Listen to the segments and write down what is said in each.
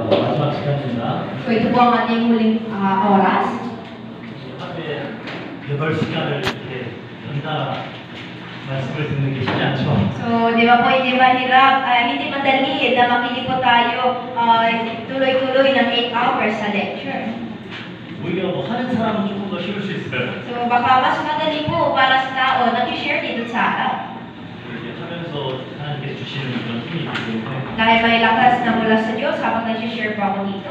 마지막 시간입니다. So ito po ang ating huling oras. 하루에 8시간을 이렇게 연달아 말씀을 듣는 게 쉽지 않죠. So, di ba po, hindi mahirap, hindi madali na makinig po tayo tuloy-tuloy ng 8 hours sa lecture. 오히려 뭐 하는 사람은 조금 더 쉬울 수 있어요. So, baka mas madali po para sa tao nag-share dito sa araw. 이렇게 하면서 하나님께서 주시는 그런 힘이 있기 때문에 Dahil may lakas na mula sa Diyos habang nag-share po ako dito.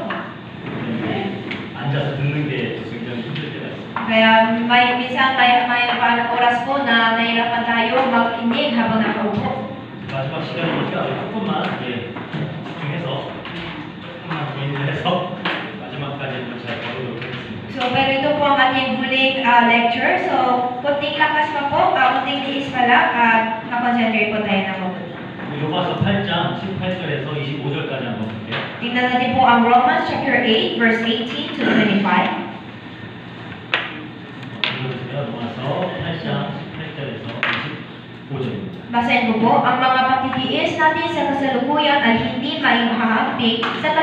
앉아서 듣는 게 굉장히 힘들 때가 있어요. Kaya minsan may parang oras po na nahirapan tayo makinig habang nakaupo. 마지막 시간이니까 조금만 집중해서 조금만 개인해서 마지막까지 한번 잘 가보도록 하겠습니다. So, pero ito po ang ating huling lecture. So, kunting lakas pa po, kunting tiis pa lang, at na-concentrate po tayo ng mabuti. 로마서 8장 18절에서 25절까지 한번 볼게요. Tingnan natin po ang Romans chapter 8, verse 18 to 25. 읽어주세요. 로마서 8장 18절에서 25절입니다. Basahin ko po, ang mga pagtitiis natin sa kasalukuyan ay hindi maihahambing sa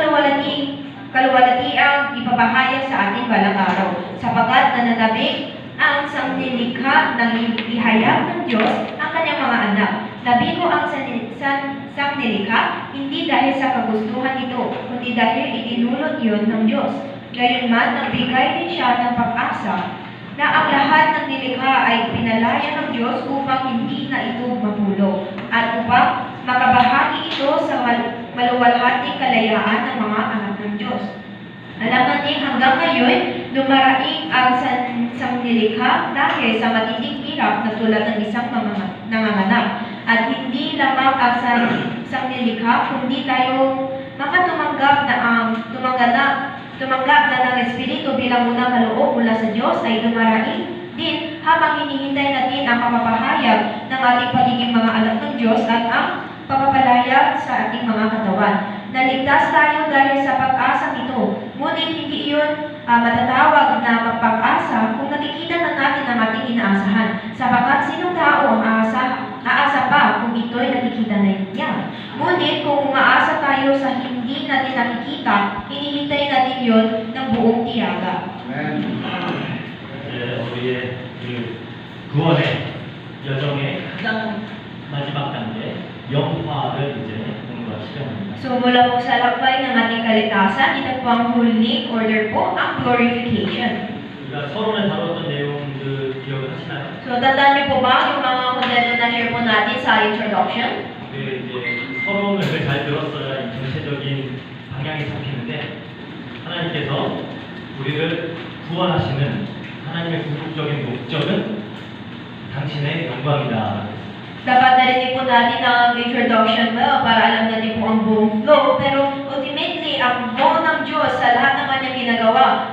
kaluwalhatiang ipapahayag sa ating balang araw, sapagkat nananabik ang sanglilikha ng ihayag ng Diyos ang kanyang mga anak. Nabigo ang sanglilikha hindi dahil sa kagustuhan nito, kundi dahil itinulot yun ng Diyos. Gayunman, nagbigay din siya ng pag-asa na ang lahat ng nilikha ay pinalaya ng Diyos upang hindi na ito mahulog at upang makabahagi ito sa maluwalhating kalayaan ng mga anak ng Diyos. Alam natin hanggang ngayon, dumaraing ang sanglilikha dahil sa matinding hirap na tulad ng isang nanganganak. At hindi lamang ang sanglilikha, kundi tayo makatumanggap na ng Espiritu bilang unang kaloob mula sa Diyos ay dumaraing din habang hinihintay natin ang kapapahayag ng ating pagiging mga anak ng Diyos at ang papapalaya sa ating mga katawan. Naligtas tayo dahil sa pag-asa ito, ngunit hindi iyon matatawag na pag-asa kung nakikita na natin ang ating inaasahan, sapagkat sinong tao ang aasa pa kung ito'y nakikita na niya. Ngunit kung umaasa tayo sa hindi natin nakikita, hinihintay natin yon ng buong tiyaga. 우리의 구원의 여정의 가장 마지막 단계 영화를 이제 공부할 시간입니다. So mula po sa lakbay ng ating kalikasan, ito po ang huling order po, ang glorification. 우리가 서론에 다뤘던 내용들 기억을 하시나요? So tandaan niyo po ba yung mga konsepto na share po natin sa introduction? 이제 서론을 잘 들었어야 전체적인 방향이 잡히는데 하나님께서 우리를 구원하시는 하나님의 궁극적인 목적은 당신의 영광이다. Dapat narinig po natin ang introduction mo para alam natin po ang buong flow. Pero ultimately, ang goal ng Diyos sa lahat ng kanyang ginagawa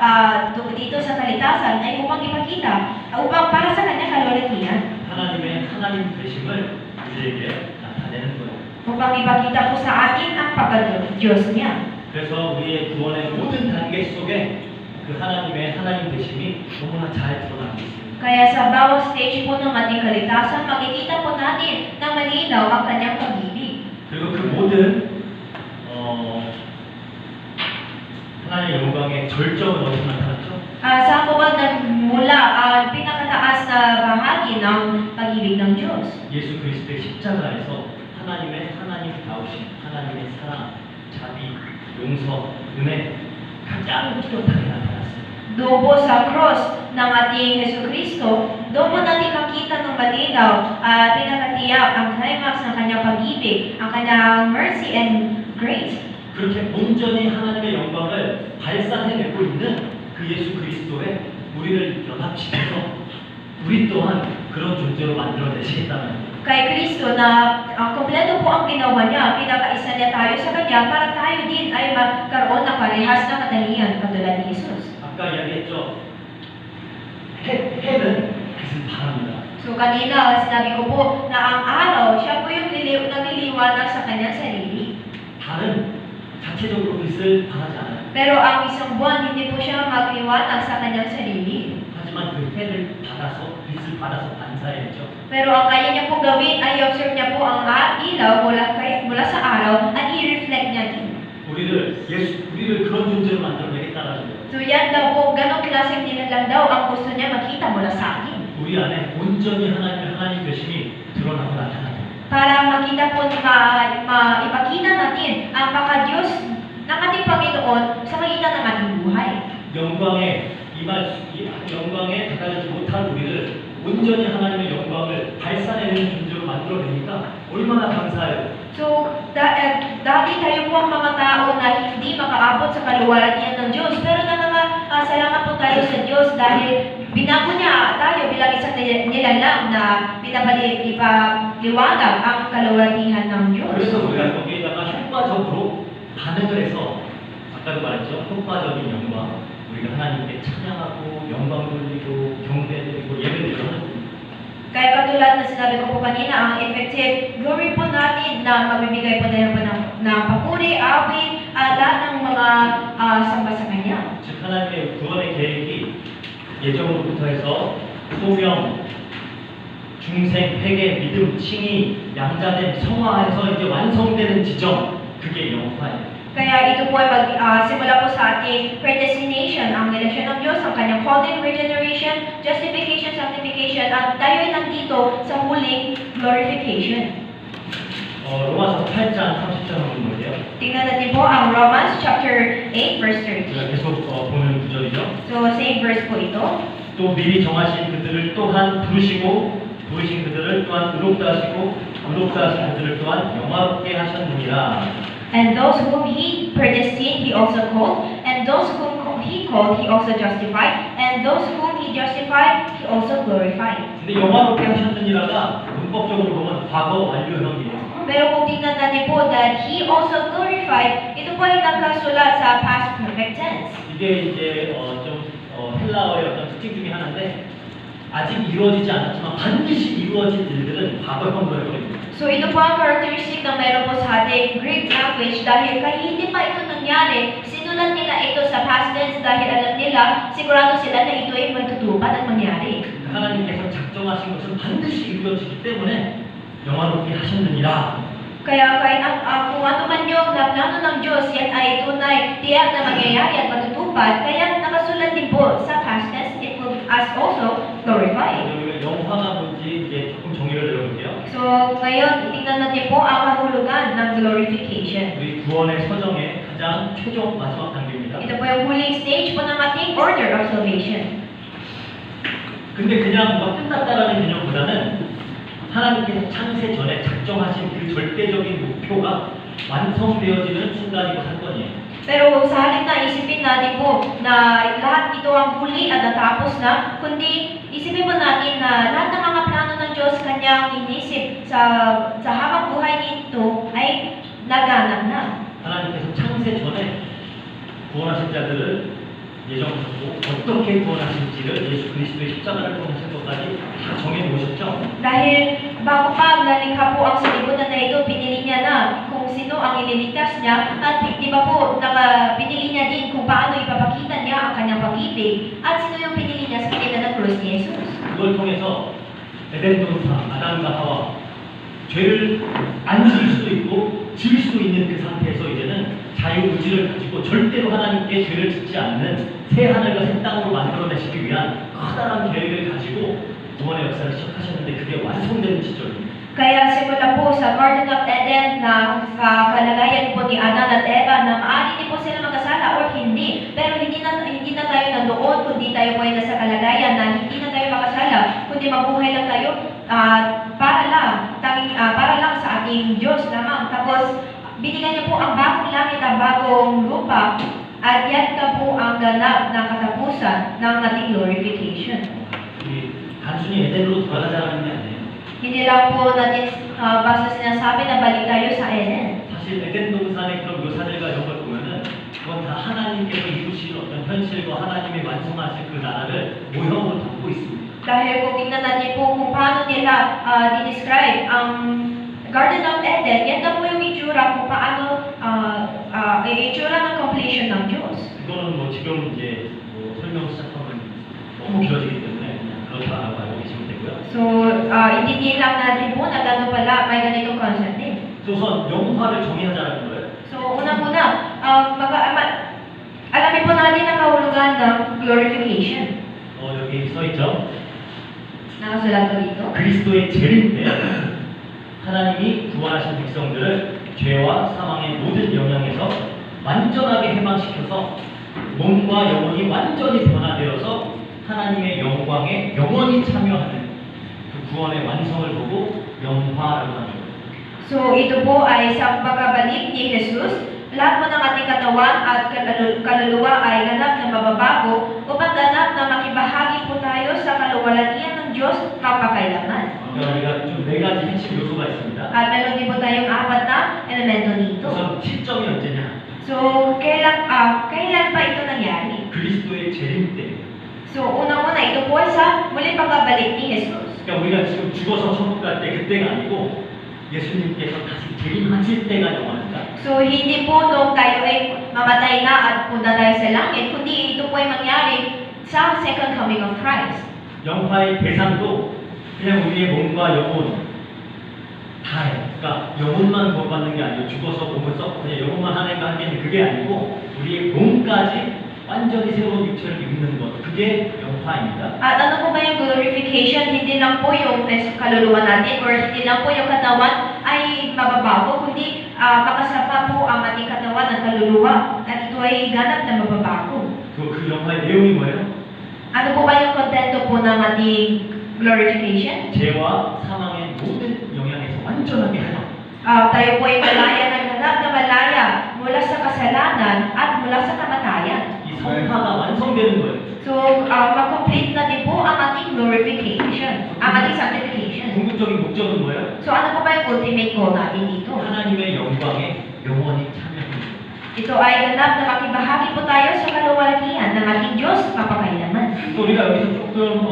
dito sa kalikasan ay upang ipakita, upang para sa kanyang kalwalhatian. 하나님 되심을 우리에게 나타내는 거예요. Upang ipakita po sa atin ang pagka-Diyos niya. 그래서 우리의 구원의 모든 단계 속에 그 하나님 되심이 너무나 잘 드러나고 있습니다. Kaya sa bawat stage po ng ating kaligtasan, makikita po natin na malinaw ang kanyang pag-ibig. 그리고 그 모든 하나님의 영광의 절정은 어디서 나타났죠? Saan po ba nagmula ang pinakataas na bahagi ng pag-ibig ng Diyos? 예수 그리스도의 십자가에서 하나님 다우신 하나님의 사랑, 자비, 용서, 은혜 가장 뚜렷하게 나타났어요. Doon po sa cross ng ating Yesu Kristo, doon po natin makita ng malinaw at pinakatiyak ang climax ng kanyang pag-ibig, ang kanyang mercy and grace. 그렇게 온전히 하나님의 영광을 발산해내고 있는 그 예수 그리스도에 우리를 연합시켜서 우리 또한 그런 존재로 만들어내시겠다는 거예요. Kay Kristo na kompleto po ang ginawa niya, pinakaisa niya tayo sa kanya para tayo din ay magkaroon ng parehas na katangian katulad ni Jesus. 아까 이야기했죠. 해는 빛을 바랍니다. So kanina, sinabi ko po na ang araw, siya po yung nagliliwanag sa kanyang sarili. 달은 자체적으로 빛을 발하지 않아요. Pero ang isang buwan, hindi po siya magliwanag sa kanyang sarili. 하지만 그 해를 받아서 빛을 받아서 반사해야죠. Pero ang kaya niya pong gawin ay i-observe niya po ang ilaw mula sa araw at i-reflect niya din. 우리를 그런 존재로 만들어내겠다라는 거예요. So yan daw po, ganong klaseng nilalang daw ang gusto niya makita mula sa akin. 우리 안에 온전히 하나님 되심이 드러나고 나타나요. Para makita po, ipakita natin ang pagka-Diyos ng ating Panginoon sa magitan ng ating buhay. 영광에 다다르지 못한 우리를 온전히 하나님의 영광을 발산해내는 존재로 만들어내니까 얼마나 감사해요. So, dati tayo po ang mga tao na hindi makaabot sa kaluwalhatian ng Diyos. Pero salamat po tayo sa Diyos dahil binago niya tayo bilang isang nilalang na ipaliwanag ang kaluwalhatian ng Diyos. 그래서 우리가 거기에다가 효과적으로 반응을 해서 아까도 말했죠. 효과적인 영광, 우리가 하나님께 찬양하고 영광 돌리고 경배드리고 예배드리고 하는 겁니다. Kaya katulad na sinabi ko po kanina, ang effective glory po natin na magbibigay po tayo ng papuri, awit, at lahat ng mga samba sa Kanya. 즉 하나님의 구원의 계획이 예정으로부터 해서 소명, 중생, 회개, 믿음, 칭의, 양자됨, 성화해서 이제 완성되는 지점, 그게 영화예요. Kaya ito po ay simula po sa ating predestination, ang election ng Diyos, ang kanyang calling, regeneration, justification, sanctification, at tayo ay nandito sa huling glorification. 로마서 8장 30절 한번 볼게요. Tingnan natin po ang Romans chapter 8 verse 30. 제가 계속 보는 구절이죠. So same verse po ito. 또 미리 정하신 그들을 또한 부르시고 부르신 그들을 또한 의롭다 하시고 의롭다 하신 그들을 또한 영화롭게 하셨느니라. And those whom He predestined, He also called. And those whom He called, He also justified. And those whom He justified, He also glorified. 근데 영화롭게 하셨느니라가 문법적으로 보면 과거 완료형이에요. Pero kung tingnan natin po that He also glorified, ito po ay nakasulat sa past perfect tense. 이게 이제 헬라어의 어떤 특징 중에 하나인데 아직 이루어지지 않았지만 반드시 이루어질 일들은 과거형으로 해버립니다. So ito po ang characteristic na meron po sa ating Greek language dahil kahit hindi pa ito nangyari, sinulat nila ito sa past tense dahil alam nila, sigurado sila na ito ay matutupad at mangyari. 하나님께서 작정하신 것은 반드시 이루어지기 때문에 영화롭게 하셨느니라. Kaya kahit kung ano man yung plano ng Diyos, yan ay tunay, tiyak na mangyayari at matutupad, kaya nakasulat din po sa past tense, it will as also glorified. 영화가 뭔지 이제 조금 정의를 내려볼게요. So ngayon, tingnan natin po ang kahulugan ng glorification. 우리 구원의 서정의 가장 최종 마지막 단계입니다. Ito po yung huling stage po ng ating order of salvation. 근데 그냥 끝났다라는 개념보다는 하나님께서 창세 전에 작정하신 그 절대적인 목표가 완성되어지는 순간이고 사건이에요. Pero sa halip na isipin natin po na lahat ito ang huli at natapos na, kundi isipin po natin na lahat ng mga plano ng Diyos kanyang inisip sa habang buhay nito ay naganap na. 하나님께서 창세 전에 구원하신 자들을 예정하셨고 어떻게 구원하실지를 예수 그리스도의 십자가를 통하신 것까지 다 정해놓으셨죠. Dahil bago pa nalikha po ang sanlibutan na ito, pinili niya na kung sino ang ililigtas niya at di ba po pinili niya din kung paano ipapakita niya ang kanyang pag-ibig at sino yung pinili niya sa kanila ng krus ni Jesus. 그걸 통해서 에덴 동산 아담과 하와 죄를 안 지을 수도 있고 지을 수도 있는 그 상태에서 이제는 자유의지를 가지고 절대로 하나님께 죄를 짓지 않는 새 하늘과 새 땅으로 만들어내시기 위한 커다란 계획을 가지고 구원의 역사를 시작하셨는데 그게 완성되는 시절입니다. Kaya simula po sa Garden of Eden na kalagayan po ni Adan at Eva na maaari din po sila magkasala or hindi. Pero hindi na tayo nandoon, kundi tayo po ay nasa kalagayan na hindi na tayo makasala, kundi mabuhay lang tayo para lang sa ating Diyos lamang. Tapos binigyan niya po ang bagong langit at bagong lupa at yan ka po ang ganap na katapusan ng ating glorification. 단순히 에덴으로 돌아가자는 게 아니에요. Hindi lang po natin basta sinasabi na balik tayo sa Eden. 사실 에덴 동산의 그런 묘사들과 이런 걸 보면은 그건 다 하나님께서 이루실 어떤 현실과 하나님이 완성하실 그 나라를 모형으로 담고 있습니다. Dahil kung tingnan natin po kung paano nila di-describe ang Garden of Eden, yan na po yung itsura kung paano itsura ng completion ng Diyos. 그거는 뭐 지금 이제 설명 시작하면 너무 길어지기 때문에 그냥 그렇다라고 알고 계시면 되고요. So, hindi lang natin po na gano'n pala may ganitong concept din. 우선 영화를 정의하자는 거예요. So, unang-una, alamin po natin ang kahulugan ng glorification. 여기 써 있죠. Nakasulat po dito. 그리스도의 재림 때 하나님이 구원하신 백성들을 죄와 사망의 모든 영향에서 완전하게 해방시켜서 몸과 영혼이 완전히 변화되어서 하나님의 영광에 영원히 참여하는 그 구원의 완성을 보고 영화라고 하죠. So ito po ay sa pagbabalik ni Jesus, lahat po ng ating katawan at kaluluwa ay ganap na mababago upang ganap na makibahagi po tayo sa kaluwalhatian ng Diyos magpakailanman. 우리가 좀 네 가지 핵심 요소가 있습니다. At meron din po tayong apat na elemento dito. 우선 시점이 언제냐? So, kailan pa ito nangyari? 그리스도의 재림 때. So, unang-una, ito po ay sa muling pagbabalik ni Jesus. 그러니까 우리가 지금 죽어서 천국 갈 때 그때가 아니고 예수님께서 다시 재림하실 때가 영원합니다. So, hindi po nung tayo ay mamatay na at punta tayo sa langit, kundi ito po ay mangyari sa second coming of Christ. 영화의 대상도 그냥 우리의 몸과 영혼 다예요. 그러니까 영혼만 구원받는 게 아니고 죽어서 몸을 썩고 그냥 영혼만 하나님과 함께는 그게 아니고 우리의 몸까지 완전히 새로운 육체를 입는 것, 그게 영화입니다. At ano po ba yung glorification? Hindi lang po yung kaluluwa natin or hindi lang po yung katawan ay mababago, kundi makasama po ang ating katawan at kaluluwa at ito ay ganap na mababago. 그 영화의 내용이 뭐예요? Ano po ba yung kontento po ng ating glorification? 죄와 사망의 모든 영향에서 완전하게 하나. Tayo po ay malaya ng ganap na malaya mula sa kasalanan at mula sa kamatayan. 이 성파가 완성되는 거예요. So, mag-complete na din po ang ating glorification, ang ating sanctification. 궁극적인 목적은 뭐예요? So, ano po ba yung ultimate goal natin dito? 하나님의 영광에 영원히 참여하는 거예요. Ito ay ganap na makibahagi po tayo sa kaluwalhatian ng ating Diyos mapakailanman. 또 우리가 여기서 조금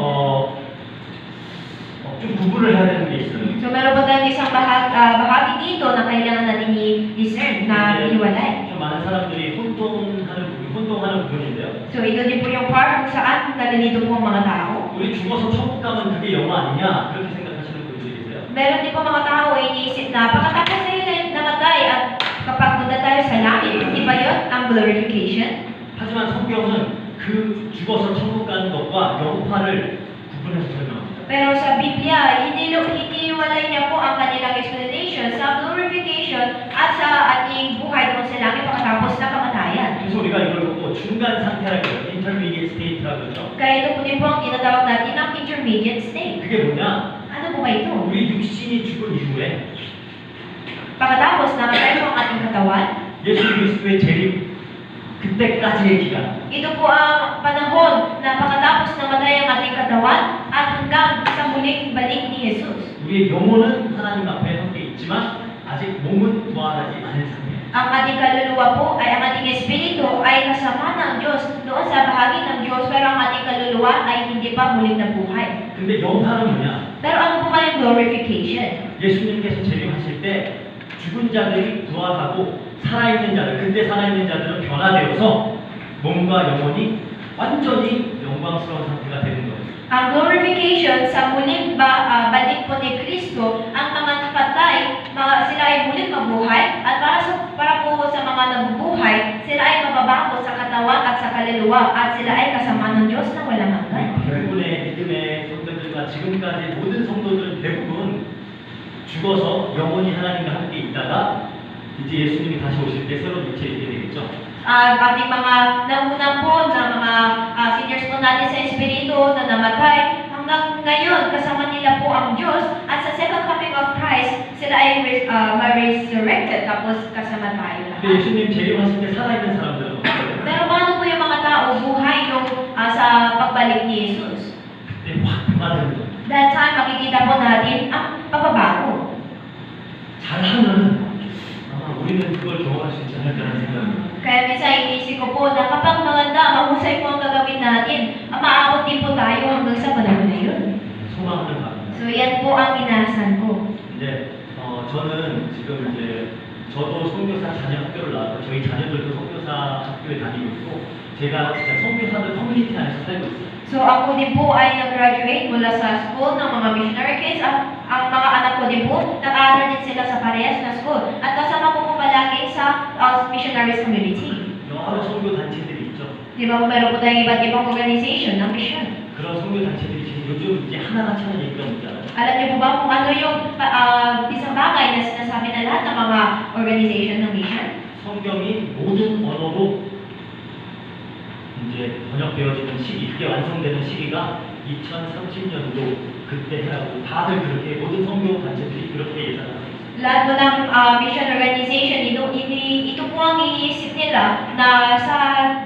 좀 구분을 해야 되는 게 있어요. So, meron po tayong isang bahagi dito na kailangan natin i-discern na hiwalay. 좀 많은 사람들이 혼동하는 부분인데요. So, ito din po yung part kung saan nalilito po ang mga tao. 우리 죽어서 천국 가면 그게 영화 아니냐 그렇게 생각하시는 분들이 계세요. Meron din po mga tao ay iniisip na pagkatapos tayo namatay at kapag punta tayo sa langit, hindi ba yun ang glorification? 하지만 성경은 그 죽어서 천국 가는 것과 영화를 구분해서 설명합니다. Pero sa Biblia, hiniwalay niya po ang kanilang explanation sa glorification at sa ating buhay doon sa langit pagkatapos ng kamatayan. 그래서 우리가 이걸 보고 중간 상태라고 해요. intermediate state라고 그러죠. Kaya ito po din po ang tinatawag natin ng intermediate state. 그게 뭐냐? Ano po ba ito? 우리 육신이 죽은 이후에 Pagkatapos namatay po ang ating katawan, 예수 그리스도의 재림 그때까지의 기간. ito po ang panahon na pagkatapos namatay ang ating katawan at hanggang sa muling balik ni Jesus. 우리의 영혼은 하나님 앞에 함께 있지만 아직 몸은 부활하지 않은 상태. Ang ating kaluluwa po ay ang ating espiritu ay kasama ng Diyos doon sa bahagi ng Diyos, pero ang ating kaluluwa ay hindi pa muling nabuhay. 근데 영화는 뭐냐? Pero ano po ba yung glorification? 예수님께서 재림하실 때 죽은 자들이 부활하고 살아있는 자들, 그때 살아있는 자들은 변화되어서 몸과 영혼이 완전히 영광스러운 상태가 되는 거예요. Ang glorification sa muling balik po ni Kristo, ang mga patay, sila ay muling mabuhay at para po sa mga nabubuhay, sila ay mababago sa katawan at sa kaluluwa at sila ay kasama ng Diyos na walang hanggan. 대부분의 믿음의 성도들과 지금까지 모든 성도들은 대부분 죽어서 영원히 하나님과 함께 있다가 이제 예수님이 다시 오실 때 새로운 육체를 입게 되겠죠. Ating mga nauna po na mga seniors po natin sa Espiritu na namatay, hanggang ngayon kasama nila po ang Diyos at sa second coming of Christ, sila ay ma-resurrected tapos kasama tayo 근데 lahat. 예수님 재림하실 때 살아있는 사람들은 어떻게 돼요? Pero paano po yung mga tao buhay nung sa pagbalik ni Jesus? 그때 확 변화되는 거예요. That time, makikita po natin ang pagbabago. 잘하면은 아마 우리는 그걸 경험할 수 있지 않을까라는 생각이. Kaya minsan inisip ko po na kapag maganda, mahusay po ang gagawin natin, maaabot din po tayo hanggang sa panahon na yun. 소망하는 바입니다. So yan po ang inaasahan ko. 이제 저는 지금 이제 저도 선교사 자녀 학교를 나와서 저희 자녀들도 선교사 학교에 다니고 있고 제가 진짜 선교사들 커뮤니티 안에서 살고 있어요. So ako din po ay nag-graduate mula sa school ng mga missionary kids at ang mga anak ko din po nag-aaral din sila sa parehas na school at kasama ko po palagi sa missionaries community. 여러 선교 단체들이 있죠. Di ba meron po tayong iba't ibang organization ng mission? 그런 선교 단체들이 지금 요즘 이제 하나같이 하는 얘기가 뭔지 알아요? Alam niyo po ba kung ano yung isang bagay na sinasabi na lahat ng mga organization ng mission? 성경이 모든 언어로 이제 번역되어지는 시기, 그게 완성되는 시기가 2030년도 그때 해라고 다들 그렇게 모든 선교 단체들이 그렇게 예상하고 있어요. Lahat po ng mission organization, ito po ang iniisip nila na sa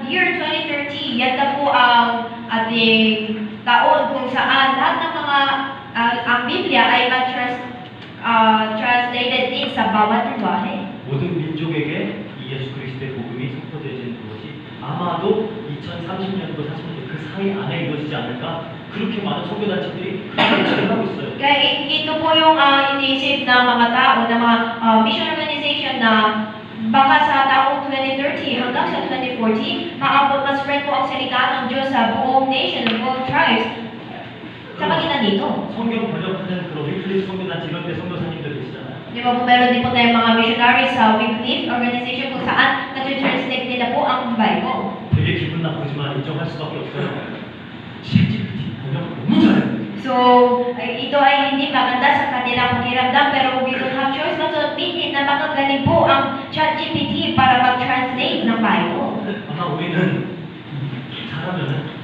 year 2030, yan na po ang ating taon kung saan lahat ng mga ang Biblia ay translated din sa bawat lingwahe. 모든 민족에게 이 예수 그리스도의 복음이 선포되어지는 것이 아마도 2030년도 40년도 그 사이 안에 이루어지지 않을까 그렇게 많은 선교단체들이 그렇게 예측을 하고 있어요. Kaya ito po yung iniisip ng mga tao, ng mga mission organization na baka sa taong 2030 hanggang sa 2040, ma-spread po ang salita ng Diyos sa buong nation, ng buong tribes, sa pagitan dito. 성경 번역하는 그런 위클리프 선교단체 이런 데 선교사님들 계시잖아요. Di ba po meron din po tayong mga missionaries sa Wycliffe organization kung saan nag-translate nila po ang Bible. 되게 기분 나쁘지만 인정할 수밖에 없어요. ChatGPT 번역 너무 잘해요. So, ito ay hindi maganda sa kanilang pakiramdam pero we don't have choice but to admit na magagaling po ang ChatGPT para mag-translate ng Bible. 아마 우리는 잘하면은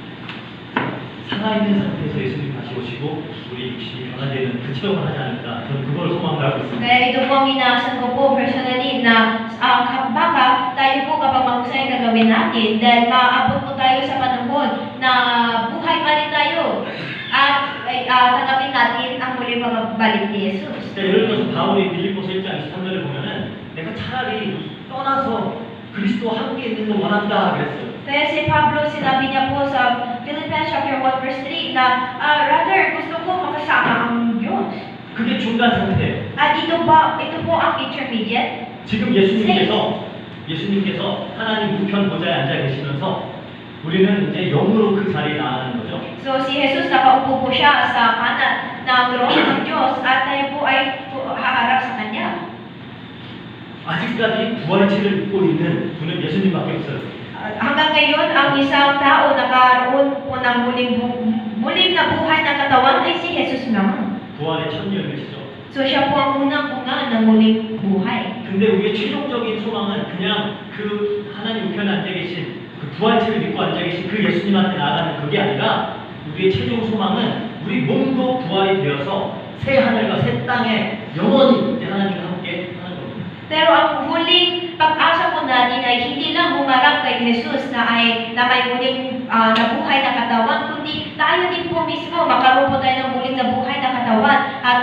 살아있는 상태에서 예수님 다시 오시고 우리 육신이 변화되는 그 체험을 하지 않을까 저는 그걸 소망하고 있습니다. Kaya ito po ang inaasahan ko po personally na baka tayo po kapag mag-usay gagawin natin dahil maaabot po tayo sa panahon na buhay pa rin tayo at tanggapin natin ang muli pagbalik ni Jesus. 그러니까 예를 들어서 바울이 빌립보서 1장 23절을 보면은 내가 차라리 떠나서 그리스도와 함께 있는 걸 원한다 그랬어요. Kaya si Pablo, sinabi niya po sa Philippians chapter 1 verse 3 na rather gusto ko makasama ang Diyos. 그게 중간 상태예요. At ito po ang intermediate. 지금 예수님께서 하나님 우편 보좌에 앉아 계시면서 우리는 이제 영으로 그 자리에 나가는 거죠. So si Jesus nakaupo po siya sa kanan ng trono ng Diyos at tayo po ay haharap sa Kanya. 아직까지 부활체를 입고 있는 분은 예수님밖에 없어요. Hanggang ngayon, ang isang tao nakaroon po ng muling na buhay na katawan ay si Jesus naman. 부활의 첫 열매시죠. So siya po ang unang bunga ng muling buhay. 근데 우리의 최종적인 소망은 그냥 그 하나님 우편에 앉아 계신 그 부활체를 입고 앉아 계신 그 예수님한테 나아가는 그게 아니라 우리의 최종 소망은 우리 몸도 부활이 되어서 새 하늘과 새 땅에 영원히 이제 하나님과 함께 하는 겁니다. Pero ang huling pag-asa po natin ay hindi lang humarap kay Jesus na may muling nabuhay na katawan, kundi tayo din po mismo makaroon po tayo ng muling nabuhay na katawan at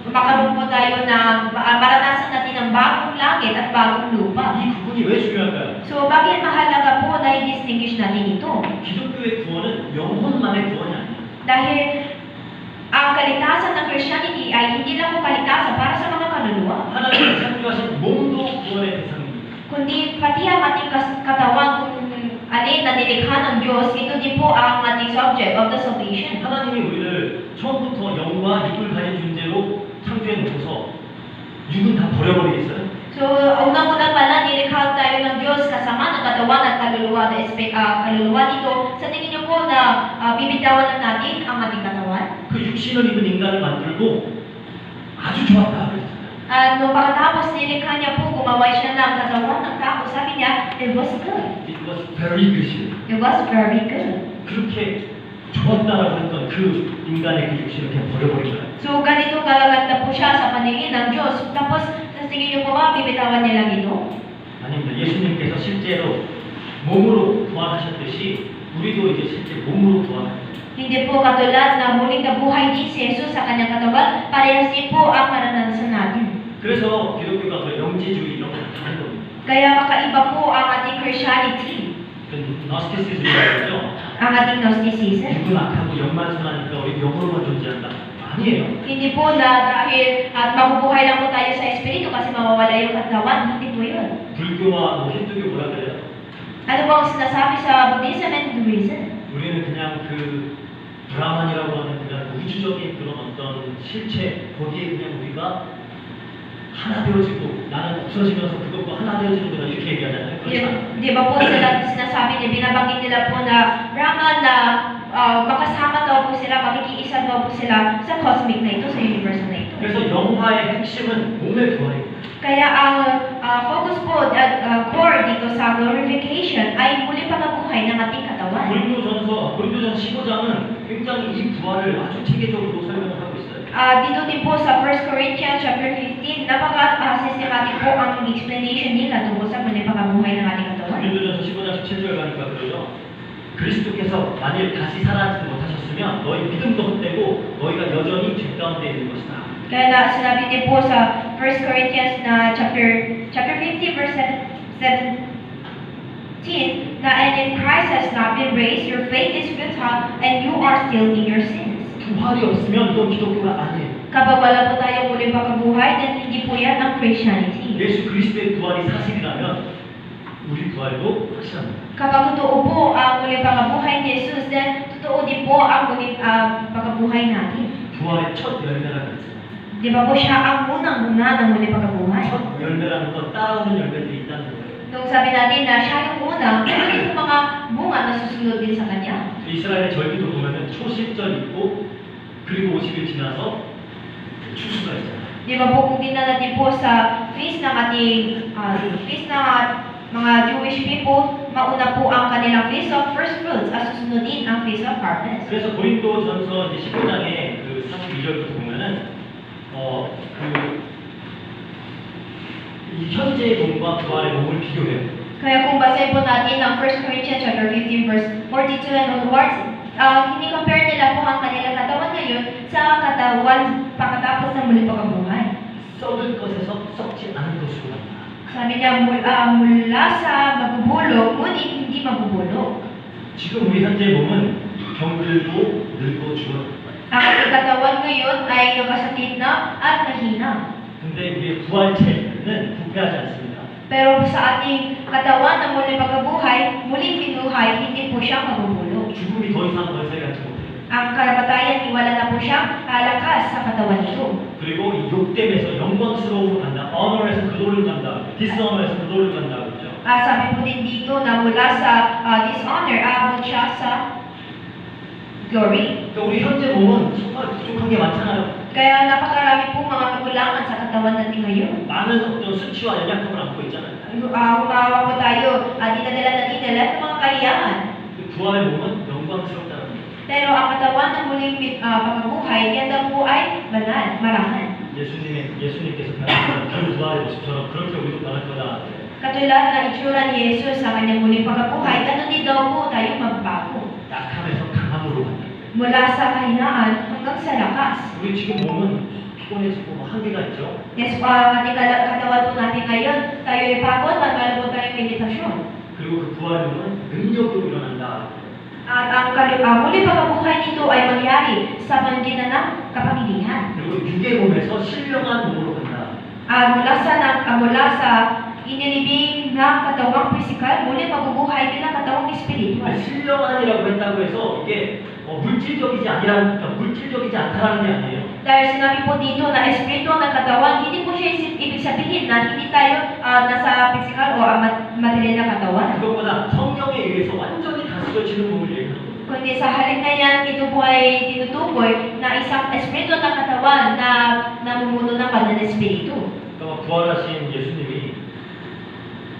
makaroon po tayo ng maranasan natin ng bagong langit at bagong lupa. 이 구분이 왜 중요할까요? So bakit mahalaga po na i-distinguish natin ito? 기독교의 구원은 영혼만의 구원이 아니에요. Dahil ang kaligtasan ng Christianity ay hindi lang po kaligtasan para sa mga kaluluwa, 하나님이 창조하신 몸도 구원의 대상입니다. kundi pati ang ating katawan kung alin na nilikha ng Diyos, ito din po ang ating subject of the salvation. 하나님이 우리를 처음부터 영과 육을 가진 존재로 창조해 놓고서 육은 다 버려버리겠어요? So, unang-unang pala, nilikha tayo ng Diyos kasama ng katawan at kaluluwa dito. Sa tingin niyo po na bibitawan na natin ang ating katawan? 그 육신을 입은 인간을 만들고 아주 좋았다 그랬잖아요. At nung pagkatapos nilikha niya po, gumawa siya ng katawan ng tao, sabi niya, it was good. It was very good. It was very good. 그렇게 좋았다라고 했던 그 인간의 그 육신을 그냥 버려버린 거예요. So, ganito kalaganda po siya sa paningin ng Diyos. Tapos, sa tingin niyo po ba, bibitawan niya lang ito? 아닙니다. 예수님께서 실제로 몸으로 부활하셨듯이 우리도 이제 실제 몸으로 부활합니다. Hindi po katulad na muling nabuhay din si Jesus sa kanyang katawan, parehas din po ang maranasan natin. 그래서 기독교가 그 영지주의 이런 거다 다른 겁니다. Kaya makaiba po ang ating Christianity, 그 노스티시즘이라고 하죠. ang ating Gnosticism. 육은 악하고 영만 선하니까 우리 영으로만 존재한다. 아니에요. Hindi po na dahil at mabubuhay lang po tayo sa Espiritu kasi mawawala yung katawan. Hindi po yun. 불교와 뭐 힌두교 뭐라 그래요? Ano po ang sinasabi sa Buddhism and Hinduism? 우리는 그냥 그 브라만이라고 하는 그냥 우주적인 그런 어떤 실체 거기에 그냥 우리가 하나 되어지고 나는 없어지면서 그것과 하나 되어지는 거다 이렇게 얘기하잖아요. 그렇지 않아요. Di ba po sinasabi niya, binabanggit nila po na Brahman na makasama daw po sila, makikiisa daw po sila sa cosmic na ito, sa universal na ito. 그래서 영화의 핵심은 몸의 부활입니다. Kaya ang focus po at core dito sa glorification ay muli pagkabuhay ng ating katawan. 고린도전서 15장은 굉장히 이 부활을 아주 체계적으로 설명을 하고 있어요. Dito din po sa 1 Corinthians chapter 15, napaka-systematic po ang explanation nila tungkol sa muli pagkabuhay ng ating katawan. 고린도전서 15장 17절 가니까 그러죠. 그리스도께서 만일 다시 살아나지 못하셨으면 너희 믿음도 헛되고 너희가 여전히 죄 가운데 있는 것이다. Kaya na sinabi din po sa 1 Corinthians na chapter 15 verse 17 na and if Christ has not been raised, your faith is futile and you are still in your sins. 부활이 없으면 이건 기독교가 아니에요. Kapag wala po tayong muling pagkabuhay, then hindi po yan ang Christianity. 예수 그리스도의 부활이 사실이라면 우리 부활도 확실합니다. Kapag totoo po ang muling pagkabuhay ni Jesus, then totoo din po ang muling pagkabuhay natin. 부활의 첫 열매라는 거죠. Di ba po siya ang unang-una ng muling pagkabuhay? 첫 열매라는 건 따라오는 열매들이 있다는 거예요. Nung sabi natin na siya yung una, meron din po mga bunga na susunod din sa kanya. 이스라엘의 절기도 보면은 초실절 있고 그리고 50일 지나서 추수가 있잖아요. Di ba po kung tingnan natin po sa feast ng ating feast ng mga Jewish people, mauna po ang kanilang feast of first fruits at susunod din ang feast of harvest. 그래서 고린도전서 이제 15장의 그 32절부터 보면은 이 현재의 몸과 부활의 몸을 비교해요. Kaya kung basahin po natin ang 1 Corinthians chapter 15 verse 42 and onwards, compare nila po ang kanilang katawan ngayon sa katawan pagkatapos ng muling pagkabuhay. 썩을 것에서 썩지 않은 것으로 간다. Sabi niya mula sa mabubulok, ngunit hindi mabubulok. 지금 우리 현재 몸은 병들고 늙고 죽어요. Ang ating katawan ngayon ay nakasakit na at mahina. 근데 우리의 부활체는 부패하지 않습니다. Pero sa ating katawan na muling pagkabuhay, muling binuhay, hindi po siya mabubulok. 죽음이 더 이상 권세 갖지 못해요. Ang karapatayan, wala na po siyang lakas sa katawan nito. 그리고 이 욕됨에서 영광스러움으로 간다. honor에서 그도를 간다. dishonor에서 그도를 간다. 그렇죠? Sabi po din dito na mula sa dishonor, abot siya sa glory. 그러니까 우리 현재 몸은 정말 부족한 게 많잖아요. Kaya napakarami po mga kakulangan sa katawan natin ngayon. 많은 어떤 수치와 연약함을 안고 있잖아요. Humawa po tayo, dinadala natin lahat ng mga kahiyangan. 부활의 몸은 영광스럽다는 거예요. Pero ang katawan ng muling pagkabuhay, yan daw po ay banal, marangal. 예수님께서 변하시면 별 부활의 모습처럼 그렇게 우리도 변할 거다. Katulad ng itsura ni Jesus sa kanyang muling pagkabuhay, ganun din daw po tayo magbago. 약함에서 강함으로 간다. Mula sa kahinaan hanggang sa lakas. 우리 지금 몸은 피곤해지고 뭐 한계가 있죠. Yes, ang ating katawan po natin ngayon, tayo ay pagod, magkala po tayong meditasyon. 그리고 그 부활의 몸은 능력으로 일어난다. At ang muling pagkabuhay nito ay mangyari sa pangginanang kapangyarihan. 그리고 육의 몸에서 신령한 몸으로 간다. At mula sa inilibing na katawang pisikal, muling mabubuhay bilang katawang espiritual. 신령한이라고 했다고 해서 이게 물질적이지 않다라는 게 아니에요. Dahil sinabi po dito na espiritual na katawan, hindi po siya ibig sabihin na hindi tayo nasa pisikal o material na katawan. 그것보다 성령에 의해서 완전히 다스려지는 몸을 얘기하는 거예요. Kundi sa halip na yan, ito po ay tinutukoy na isang espiritu na katawan na namumuno ng banal na espiritu. 그러니까 부활하신 예수님이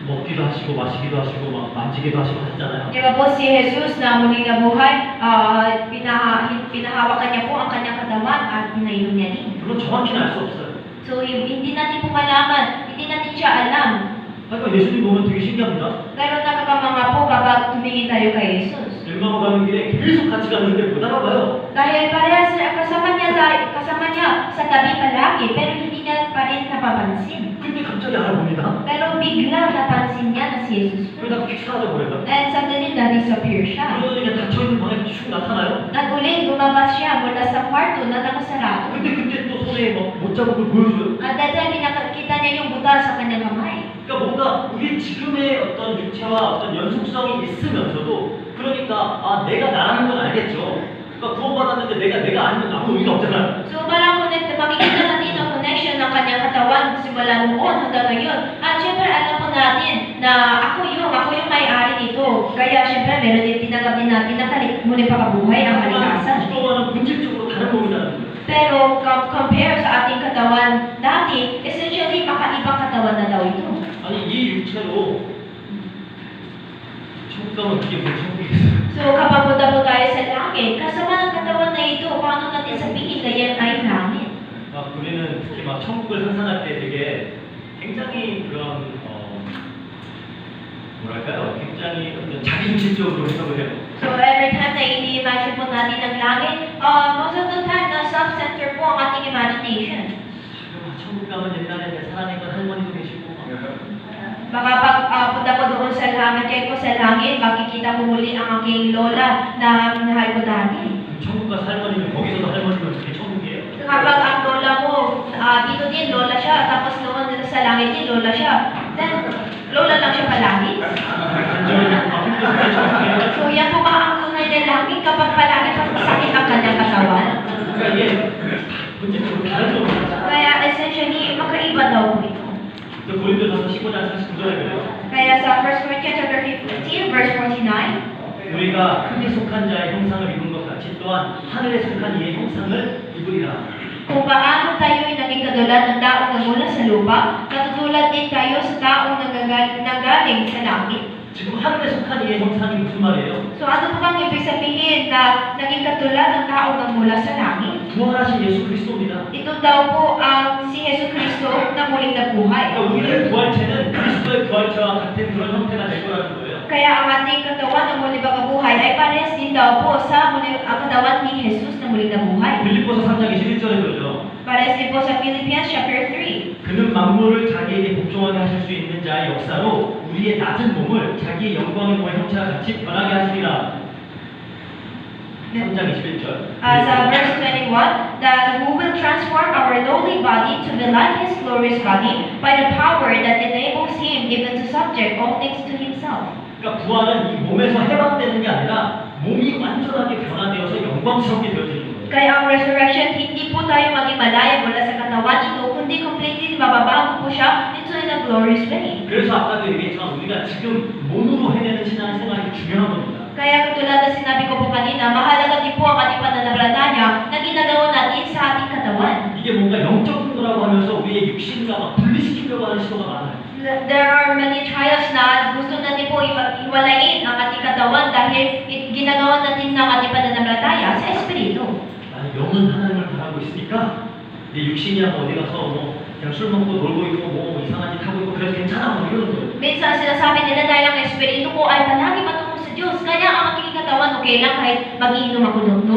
먹기도 하시고 마시기도 하시고 막 만지기도 하시고 하셨잖아요. Di ba po si Jesus na muling nabuhay, pinahawakan niya po ang kanyang katawan at pinainom niya din. 물론 정확히는 알 수 없어요. So hindi natin po malaman, hindi natin siya alam. 그러니까 예수님 보면 되게 신기합니다. Pero nakakamanga po kapag tumingin tayo kay Jesus. 엠마오 가는 길에 계속 같이 갔는데 못 알아봐요. Dahil parehas kasama niya sa tabi palagi, pero hindi niya pa rin napapansin. 근데 갑자기 알아봅니다. Pero bigla napansin niya na si Jesus. 그러다가 휙 사라져 버려요. And suddenly na-disappear siya. 그러더니 그냥 닫혀있는 방에 쭉 나타나요. Nag-ulit, lumabas siya mula sa kwarto na nakasarado. 근데 또 손에 못 잡은 걸 보여줘요. At that time, pinakita niya yung butas sa kanyang kamay. 그러니까 뭔가 우리 지금의 어떤 육체와 어떤 연속성이 있으면서도 그러니까 내가 나라는 건 알겠죠. 그러니까 구원받았는데 내가 아니면 아무 의미가 없잖아요. So parang makikita natin ang connection ng kanyang katawan simula noon hanggang ngayon. At syempre alam po natin na ako yung may-ari nito. Kaya syempre meron din tinanggap din natin na muli pakabuhay ang kalikasan. 그동안은 본질적으로 다른 몸이라는 거예요. Pero compare sa ating katawan dati, essentially makaibang katawan na daw ito. 아니 이 육체로 천국 가면 그게 뭔 천국이겠어요? So kapag punta po tayo sa langit, kasama ng katawan na ito, paano natin sabihin na yan ay langit? 우리는 특히 막 천국을 상상할 때 되게 굉장히 그런 뭐랄까요? 굉장히 어떤 자기중심적으로 해석을 해요. So every time na ini-imagine po natin ang langit, most of the time na self-center po ang ating imagination. 천국 가면 옛날에 내 사랑했던 할머니도 계시고 Baka pag punta ko doon sa langit, check ko sa langit, makikita ko muli ang aking lola na minahal ko dati. 천국 가서 할머니면 거기서도 할머니면 그게 천국이에요. Kapag ang lola mo, dito din lola siya, tapos noon dito sa langit din lola siya. Then, lola lang siya palagi. So yan po ba ang tunay na langit kapag palagi pag masakit ang kanyang katawan? 그러니까 이게 본질적으로 다른 거예요. Kaya essentially, makaiba daw po ito. 고린도전서 15장 49절에 그래요. Kaya sa 1 Corinthians chapter 15, verse 49, 우리가 하늘에 속한 자의 형상을 입은 것 같이 또한 하늘에 속한 이의 형상을 입으리라. kung paano tayo'y naging katulad ng taong nagmula sa lupa, katutulad din tayo sa taong nanggaling sa langit. 지금 하늘에 속한 이의 형상이 무슨 말이에요? So ano po bang ibig sabihin na naging katulad ng taong nagmula sa langit? 부활하신 예수 그리스도입니다. Ito daw po ang si Jesu Cristo na muling nabuhay. 그러니까 우리의 부활체는 그리스도의 부활체와 같은 그런 형태가 될 거라는 거예요. Kaya ang ating katawan na muling pagkabuhay ay parehas din daw po sa ang katawan ni Jesus na muling nabuhay. 빌립보서 3장 21절에 그러죠. Parehas din po sa Philippians chapter 3. 그는 만물을 자기에게 복종하게 하실 수 있는 자의 역사로 우리의 낮은 몸을 자기의 영광의 몸의 형체와 같이 변하게 하시리라. 3장 21절. Sa verse 21, that who will transform our lowly body to be like His glorious body by the power that enables Him even to subject all things to Himself. 그러니까 부활은 이 몸에서 해방되는 게 아니라 몸이 완전하게 변화되어서 영광스럽게 되어지는 거예요. Kaya ang resurrection, hindi po tayo maging malaya mula sa katawan ito, kundi completely mababago po siya into in a glorious way. 그래서 아까도 얘기했지만 우리가 지금 몸으로 해내는 신앙생활이 중요한 겁니다. Kaya katulad na sinabi ko po kanina, mahalaga din po ang ating pananampalataya na ginagawa natin sa ating katawan. 이게 뭔가 영적인 거라고 하면서 우리의 육신과 막 분리시키려고 하는 시도가 많아요. There are many trials na gusto natin po iwalayin ang ating katawan dahil ginagawa natin ng ating pananampalataya sa Espiritu. 나는 영은 하나님을 바라고 있으니까 내 육신이야 뭐 어디 가서 뭐 그냥 술 먹고 놀고 있고 뭐 이상한 짓 하고 있고 그래도 괜찮아 뭐 이러는 거예요. Minsan sinasabi nila dahil ang Espiritu ko ay palagi patungo sa Diyos, kaya ang aking katawan okay lang kahit mag-iinom ako ng